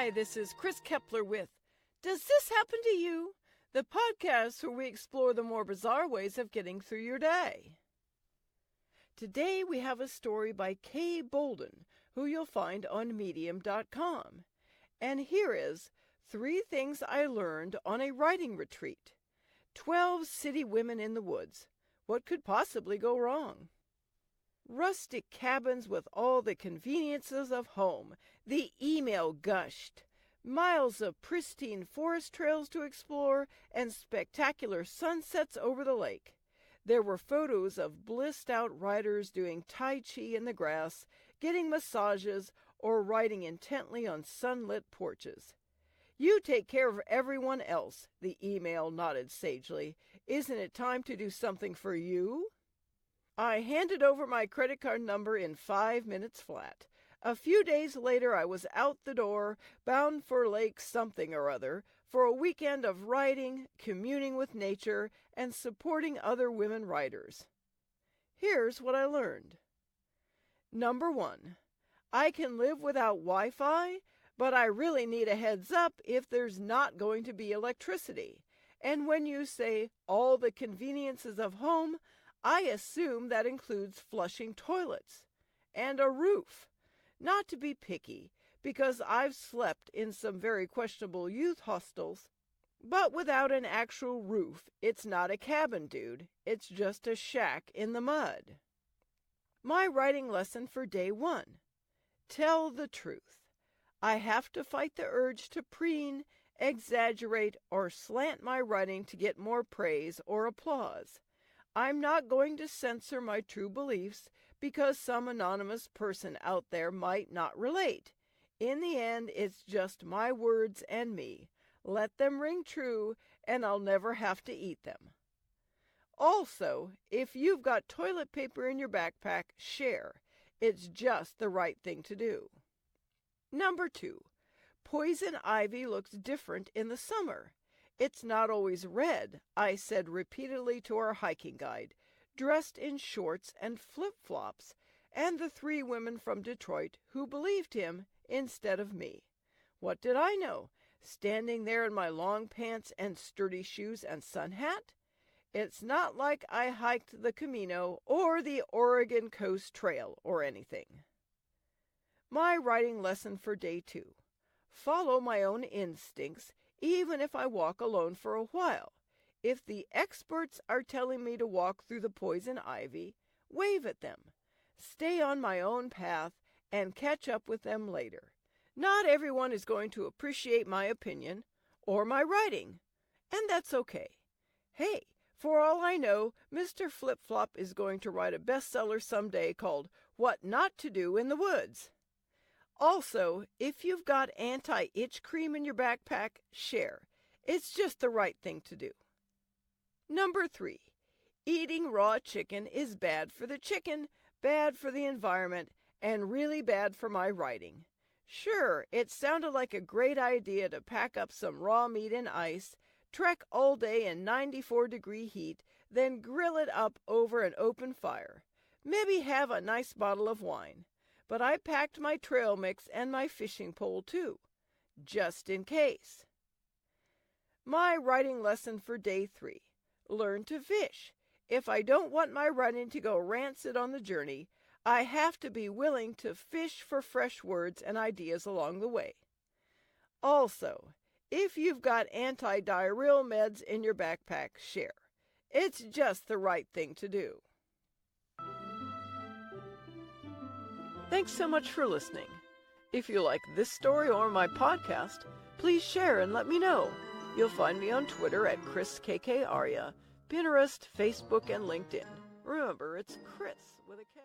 Hi, this is Kris Kepler with Does This Happen to You? The podcast where we explore the more bizarre ways of getting through your day. Today we have a story by Kay Bolden, who you'll find on medium.com. And here is 3 things I learned on a writing retreat. 12 city women in the woods. What could possibly go wrong? Rustic cabins with all the conveniences of home. The email gushed. Miles of pristine forest trails to explore and spectacular sunsets over the lake. There were photos of blissed-out riders doing Tai Chi in the grass, getting massages, or writing intently on sunlit porches. You take care of everyone else, the email nodded sagely. Isn't it time to do something for you? I handed over my credit card number in 5 minutes flat. A few days later, I was out the door, bound for Lake something or other, for a weekend of writing, communing with nature, and supporting other women writers. Here's what I learned. Number 1, I can live without Wi-Fi, but I really need a heads up if there's not going to be electricity. And when you say all the conveniences of home, I assume that includes flushing toilets and a roof. Not to be picky, because I've slept in some very questionable youth hostels, but without an actual roof, it's not a cabin, dude. It's just a shack in the mud. My writing lesson for day 1. Tell the truth. I have to fight the urge to preen, exaggerate, or slant my writing to get more praise or applause. I'm not going to censor my true beliefs because some anonymous person out there might not relate. In the end, it's just my words and me. Let them ring true, and I'll never have to eat them. Also, if you've got toilet paper in your backpack, share. It's just the right thing to do. Number 2, poison ivy looks different in the summer. It's not always red, I said repeatedly to our hiking guide, dressed in shorts and flip-flops, and the 3 women from Detroit who believed him instead of me. What did I know, standing there in my long pants and sturdy shoes and sun hat? It's not like I hiked the Camino or the Oregon Coast Trail or anything. My writing lesson for day 2. Follow my own instincts, even if I walk alone for a while. If the experts are telling me to walk through the poison ivy, wave at them. Stay on my own path and catch up with them later. Not everyone is going to appreciate my opinion or my writing, and that's okay. Hey, for all I know, Mr. Flip-Flop is going to write a bestseller someday called What Not to Do in the Woods. Also, if you've got anti-itch cream in your backpack, share. It's just the right thing to do. Number 3, eating raw chicken is bad for the chicken, bad for the environment, and really bad for my writing. Sure, it sounded like a great idea to pack up some raw meat and ice, trek all day in 94-degree heat, then grill it up over an open fire. Maybe have a nice bottle of wine. But I packed my trail mix and my fishing pole too, just in case. My writing lesson for day 3. Learn to fish. If I don't want my writing to go rancid on the journey, I have to be willing to fish for fresh words and ideas along the way. Also, if you've got anti-diarrheal meds in your backpack, share. It's just the right thing to do. Thanks so much for listening. If you like this story or my podcast, please share and let me know. You'll find me on Twitter at KrisKKArya, Pinterest, Facebook, and LinkedIn. Remember, it's Kris with a K.